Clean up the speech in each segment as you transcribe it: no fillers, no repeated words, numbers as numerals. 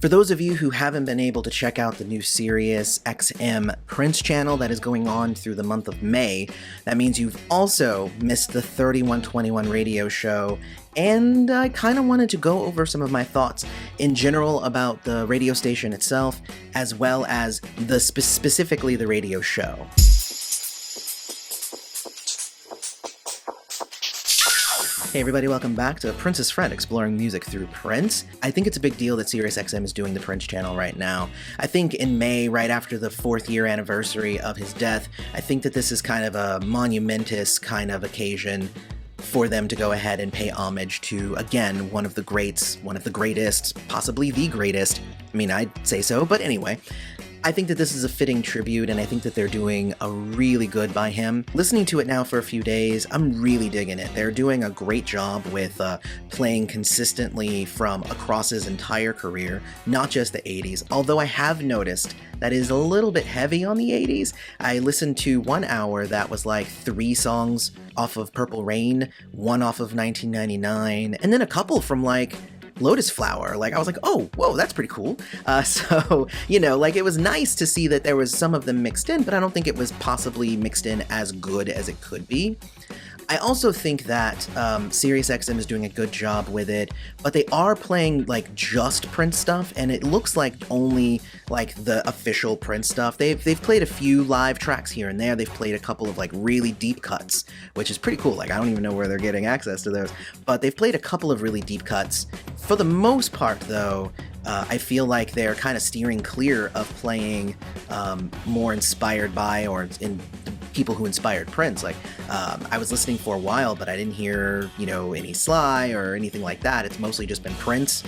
For those of you who haven't been able to check out the new SiriusXM Prince channel that is going on through the month of May, that means you've also missed the 3121 radio show, and I kind of wanted to go over some of my thoughts in general about the radio station itself, as well as specifically the radio show. Hey everybody, welcome back to Prince's Friend, exploring music through Prince. I think it's a big deal that SiriusXM is doing the Prince channel right now. I think in May, right after the 4th year anniversary of his death, I think that this is kind of a monumentous kind of occasion for them to go ahead and pay homage to, again, one of the greats, one of the greatest, possibly the greatest. I mean, I'd say so, but anyway. I think that this is a fitting tribute, and I think that they're doing a really good by him. Listening to it now for a few days, I'm really digging it. They're doing a great job with playing consistently from across his entire career, not just the 80s, although I have noticed that is a little bit heavy on the 80s. I listened to 1 hour that was like 3 songs off of Purple Rain, 1 off of 1999, and then a couple from like Lotus Flower. Like, I was like, oh, whoa, that's pretty cool. So, you know, like, it was nice to see that there was some of them mixed in, but I don't think it was possibly mixed in as good as it could be. I also think that SiriusXM is doing a good job with it, but they are playing like just Prince stuff, and it looks like only like the official Prince stuff. They've played a few live tracks here and there. They've played a couple of like really deep cuts, which is pretty cool. Like, I don't even know where they're getting access to those, but they've played a couple of really deep cuts. For the most part, though, I feel like they're kind of steering clear of playing more inspired by or in people who inspired Prince. Like, I was listening for a while, but I didn't hear, you know, any Sly or anything like that. It's mostly just been Prince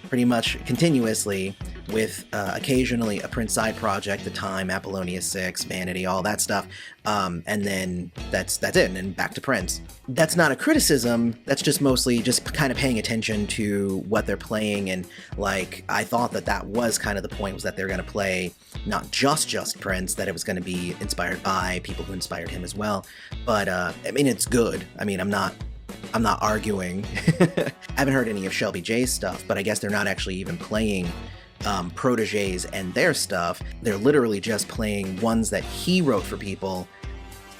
pretty much continuously, with occasionally a Prince side project, The Time, Apollonia 6, Vanity, all that stuff. And then that's it, and then back to Prince. That's not a criticism, that's just mostly just kind of paying attention to what they're playing, and like, I thought that was kind of the point, was that they're going to play not just Prince, that it was going to be inspired by people who inspired him as well. But I mean, it's good. I mean, I'm not arguing. I haven't heard any of Shelby J's stuff, but I guess they're not actually even playing proteges and their stuff. They're literally just playing ones that he wrote for people,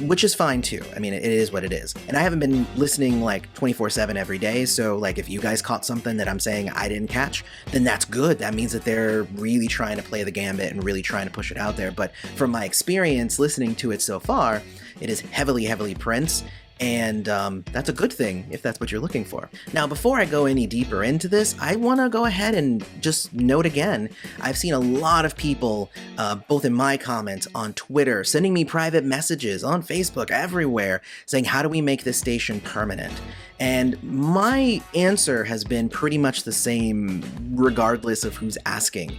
which is fine too. I mean, it is what it is. And I haven't been listening like 24/7 every day, so like, if you guys caught something that I'm saying I didn't catch, then that's good. That means that they're really trying to play the gambit and really trying to push it out there. But from my experience listening to it so far, it is heavily Prince. And that's a good thing if that's what you're looking for. Now, before I go any deeper into this, I want to go ahead and just note again, I've seen a lot of people, both in my comments on Twitter, sending me private messages on Facebook, everywhere, saying, how do we make this station permanent? And my answer has been pretty much the same regardless of who's asking.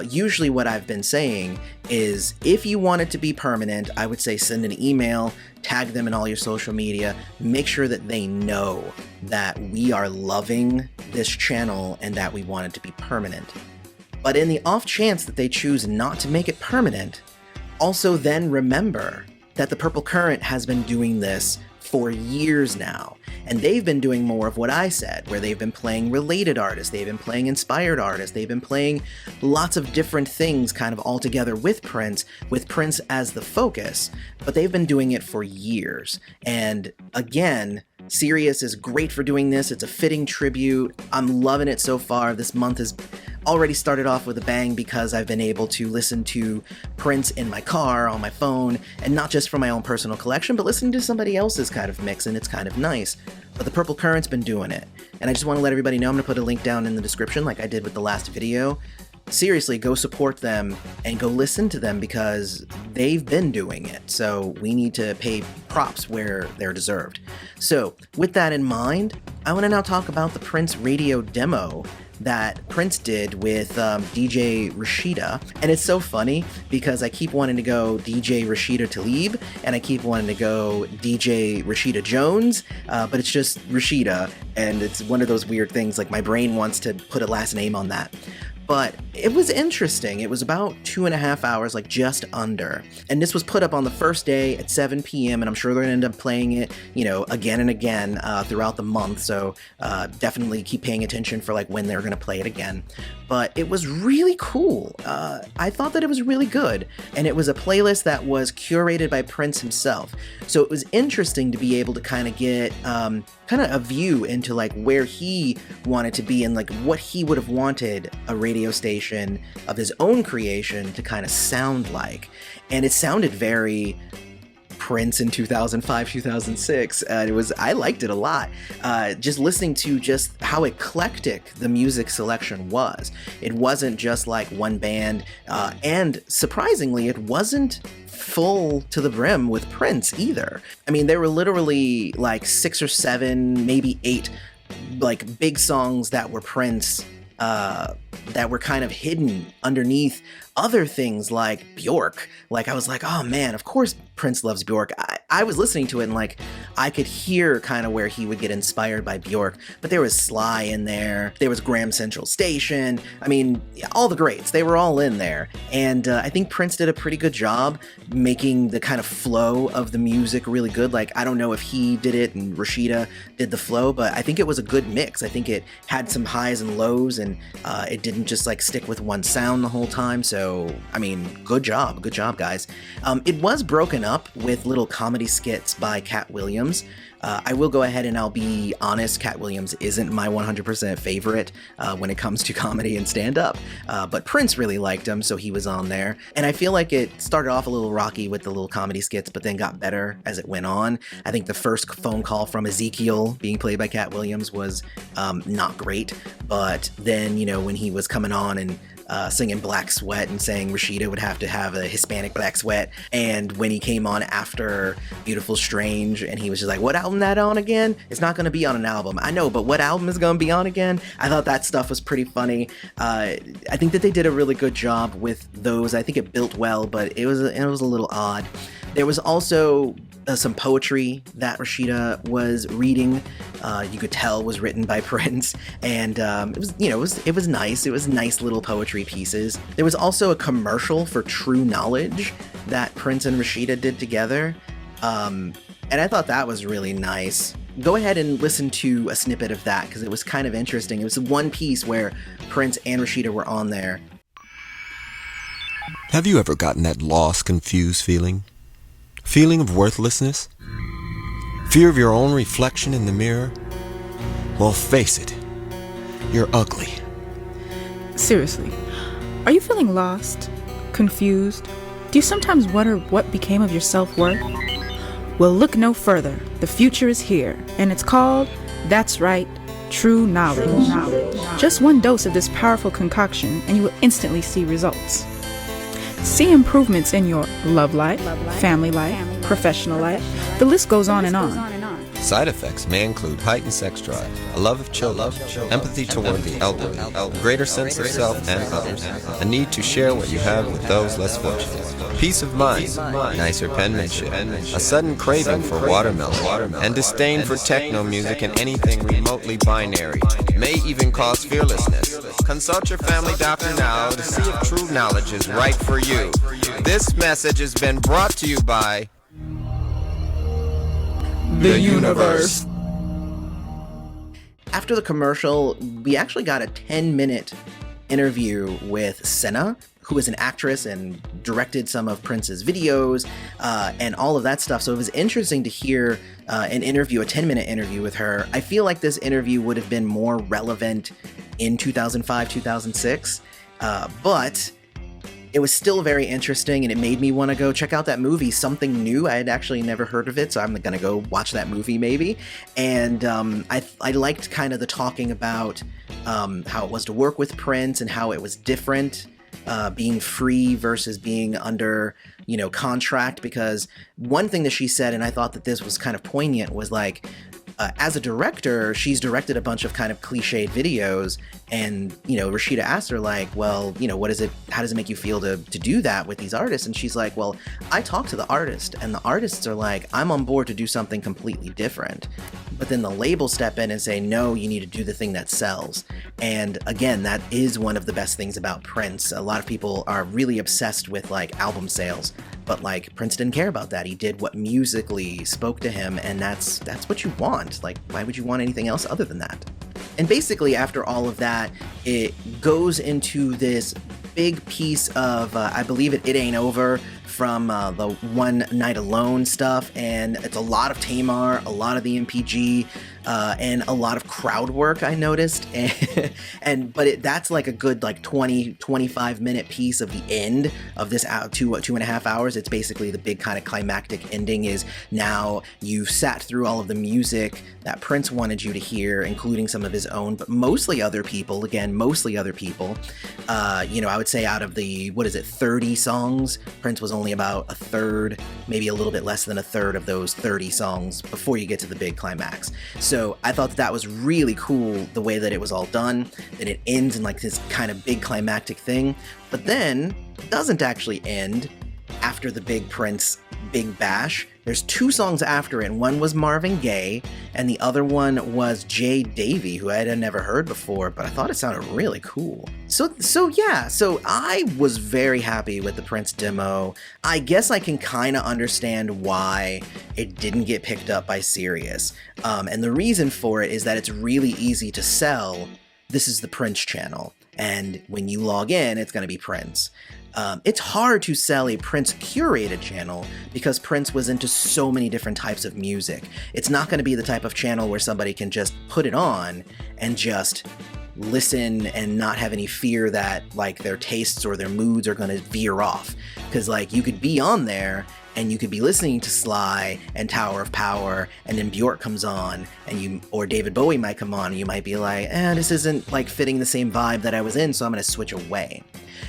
Usually what I've been saying is, if you want it to be permanent, I would say send an email, tag them in all your social media, make sure that they know that we are loving this channel and that we want it to be permanent. But in the off chance that they choose not to make it permanent, also then remember that the Purple Current has been doing this for years now, and they've been doing more of what I said, where they've been playing related artists, they've been playing inspired artists, they've been playing lots of different things kind of all together with Prince as the focus, but they've been doing it for years. And again, Sirius is great for doing this. It's a fitting tribute. I'm loving it so far. This month has already started off with a bang because I've been able to listen to Prince in my car, on my phone, and not just from my own personal collection, but listening to somebody else's kind of mix, and it's kind of nice. But the Purple Current's been doing it. And I just want to let everybody know, I'm going to put a link down in the description like I did with the last video. Seriously, go support them and go listen to them, because they've been doing it. So we need to pay props where they're deserved. So with that in mind, I want to now talk about the Prince radio demo that Prince did with DJ Rashida. And it's so funny because I keep wanting to go DJ Rashida Tlaib, and I keep wanting to go DJ Rashida Jones, but it's just Rashida, and it's one of those weird things, like my brain wants to put a last name on that. But it was interesting. It was about 2.5 hours, like just under. And this was put up on the first day at 7 p.m. And I'm sure they're going to end up playing it, again and again throughout the month. So definitely keep paying attention for like when they're going to play it again. But it was really cool. I thought that it was really good. And it was a playlist that was curated by Prince himself. So it was interesting to be able to kind of get a view into like where he wanted to be and like what he would have wanted a radio station of his own creation to kind of sound like. And it sounded very Prince in 2005, 2006. I liked it a lot. Just listening to just how eclectic the music selection was. It wasn't just like one band, and surprisingly, it wasn't full to the brim with Prince either. I mean, there were literally like 6 or 7, maybe 8, like big songs that were Prince, that were kind of hidden underneath other things like Bjork. Like, I was like, oh man, of course Prince loves Bjork. I was listening to it and like, I could hear kind of where he would get inspired by Bjork, but there was Sly in there. There was Graham Central Station. I mean, all the greats, they were all in there. And I think Prince did a pretty good job making the kind of flow of the music really good. Like, I don't know if he did it and Rashida did the flow, but I think it was a good mix. I think it had some highs and lows, and it didn't just like stick with one sound the whole time. So, I mean, good job, guys. It was broken up with little comedy skits by Cat Williams. I will go ahead and I'll be honest, Cat Williams isn't my 100% favorite when it comes to comedy and stand-up, but Prince really liked him, so he was on there. And I feel like it started off a little rocky with the little comedy skits, but then got better as it went on. I think the first phone call from Ezekiel, being played by Cat Williams, was not great, but then, when he was coming on and singing Black Sweat and saying Rashida would have to have a Hispanic Black Sweat, and when he came on after Beautiful Strange and he was just like, what album that on again? It's not going to be on an album. I know, but what album is going to be on again? I thought that stuff was pretty funny. I think that they did a really good job with those. I think it built well, but it was a little odd. There was also some poetry that Rashida was reading. You could tell was written by Prince, and it was nice. It was nice little poetry pieces. There was also a commercial for True Knowledge that Prince and Rashida did together, and I thought that was really nice. Go ahead and listen to a snippet of that because it was kind of interesting. It was one piece where Prince and Rashida were on there. Have you ever gotten that lost, confused feeling? Feeling of worthlessness? Fear of your own reflection in the mirror? Well, face it, you're ugly. Seriously, are you feeling lost, confused? Do you sometimes wonder what became of your self-worth? Well, look no further. The future is here, and it's called, that's right, True Knowledge. Just one dose of this powerful concoction, and you will instantly see results. See improvements in your love life, family life, professional life. The list goes on and on. Side effects may include heightened sex drive, a love of children, empathy toward the elderly, a greater sense of self and others, a need to share what you have with those less fortunate, peace of mind, nicer penmanship, a sudden craving for watermelon, and disdain for techno music and anything remotely binary, may even cause fearlessness. Consult your family doctor now to see if True Knowledge is right for you. This message has been brought to you by the universe. After the commercial, we actually got a 10-minute interview with Senna, who is an actress and directed some of Prince's videos and all of that stuff. So it was interesting to hear a 10-minute interview with her. I feel like this interview would have been more relevant in 2005, 2006, but it was still very interesting, and it made me want to go check out that movie, Something New. I had actually never heard of it, so I'm going to go watch that movie maybe. And I liked kind of the talking about how it was to work with Prince and how it was different, being free versus being under, contract. Because one thing that she said, and I thought that this was kind of poignant, was like, As a director, she's directed a bunch of kind of cliched videos, and, you know, Rashida asked her, like, well, you know, how does it make you feel to do that with these artists? And she's like, well, I talk to the artist, and the artists are like, I'm on board to do something completely different. But then the labels step in and say, no, you need to do the thing that sells. And again, that is one of the best things about Prince. A lot of people are really obsessed with, like, album sales, but, like, Prince didn't care about that. He did what musically spoke to him, and that's what you want. Like, why would you want anything else other than that? And basically, after all of that, it goes into this big piece of, I believe it Ain't Over, from the One Night Alone stuff, and it's a lot of Tamar, a lot of the MPG, and a lot of crowd work, I noticed, but that's like a good, like, 25 minute piece of the end of this 2.5 hours. It's basically the big kind of climactic ending is now you've sat through all of the music that Prince wanted you to hear, including some of his own, but mostly other people. You know, I would say out of the, 30 songs, Prince was only about a third, maybe a little bit less than a third of those 30 songs before you get to the big climax. So I thought that was really cool, the way that it was all done, that it ends in, like, this kind of big climactic thing, but then it doesn't actually end after the big Prince Big Bash. There's 2 songs after it, and one was Marvin Gaye, and the other one was Jay Davy, who I had never heard before, but I thought it sounded really cool. So I was very happy with the Prince demo. I guess I can kind of understand why it didn't get picked up by Sirius. And the reason for it is that it's really easy to sell, this is the Prince channel, and when you log in, it's going to be Prince. It's hard to sell a Prince curated channel because Prince was into so many different types of music. It's not going to be the type of channel where somebody can just put it on and just listen and not have any fear that, like, their tastes or their moods are going to veer off. Because, like, you could be on there and you could be listening to Sly and Tower of Power, and then Bjork comes on, or David Bowie might come on, and you might be like, this isn't, like, fitting the same vibe that I was in, so I'm going to switch away.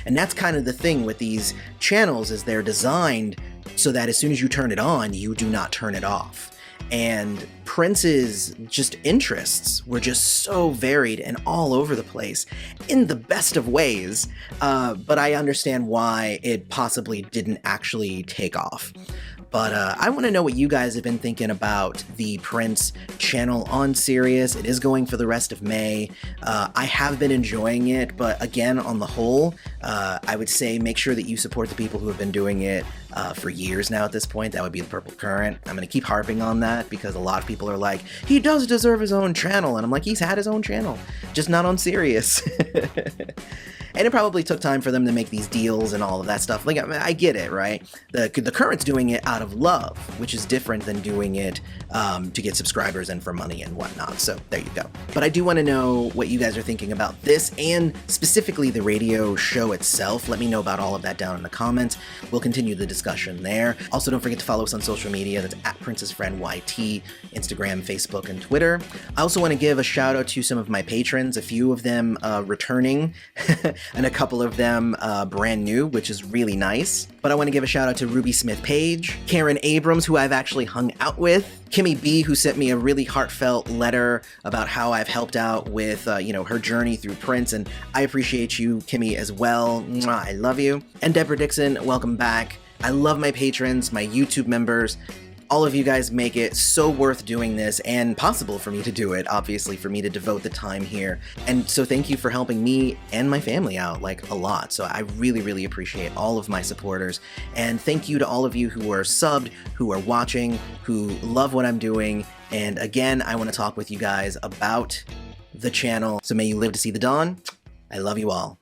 And that's kind of the thing with these channels, is they're designed so that as soon as you turn it on, you do not turn it off. And Prince's just interests were just so varied and all over the place in the best of ways, but I understand why it possibly didn't actually take off. But I want to know what you guys have been thinking about the Prince channel on Sirius. It is going for the rest of May. I have been enjoying it, but again, on the whole, I would say make sure that you support the people who have been doing it for years now at this point. That would be the Purple Current. I'm going to keep harping on that because a lot of people are like, he does deserve his own channel. And I'm like, he's had his own channel, just not on Sirius. And it probably took time for them to make these deals and all of that stuff. Like, I get it, right? The Current's doing it out of love, which is different than doing it to get subscribers and for money and whatnot. So there you go. But I do want to know what you guys are thinking about this, and specifically the radio show itself. Let me know about all of that down in the comments. We'll continue the discussion there. Also, don't forget to follow us on social media. That's at Princess Friend YT, Instagram, Facebook, and Twitter. I also want to give a shout out to some of my patrons, a few of them returning, and a couple of them brand new, which is really nice. But I want to give a shout out to Ruby Smith Page, Karen Abrams, who I've actually hung out with, Kimmy B, who sent me a really heartfelt letter about how I've helped out with, her journey through Prince, and I appreciate you, Kimmy, as well. Mwah, I love you. And Deborah Dixon, welcome back. I love my patrons, my YouTube members. All of you guys make it so worth doing this, and possible for me to do it, obviously, for me to devote the time here. And so thank you for helping me and my family out, like, a lot. So I really, really appreciate all of my supporters. And thank you to all of you who are subbed, who are watching, who love what I'm doing. And again, I want to talk with you guys about the channel. So may you live to see the dawn. I love you all.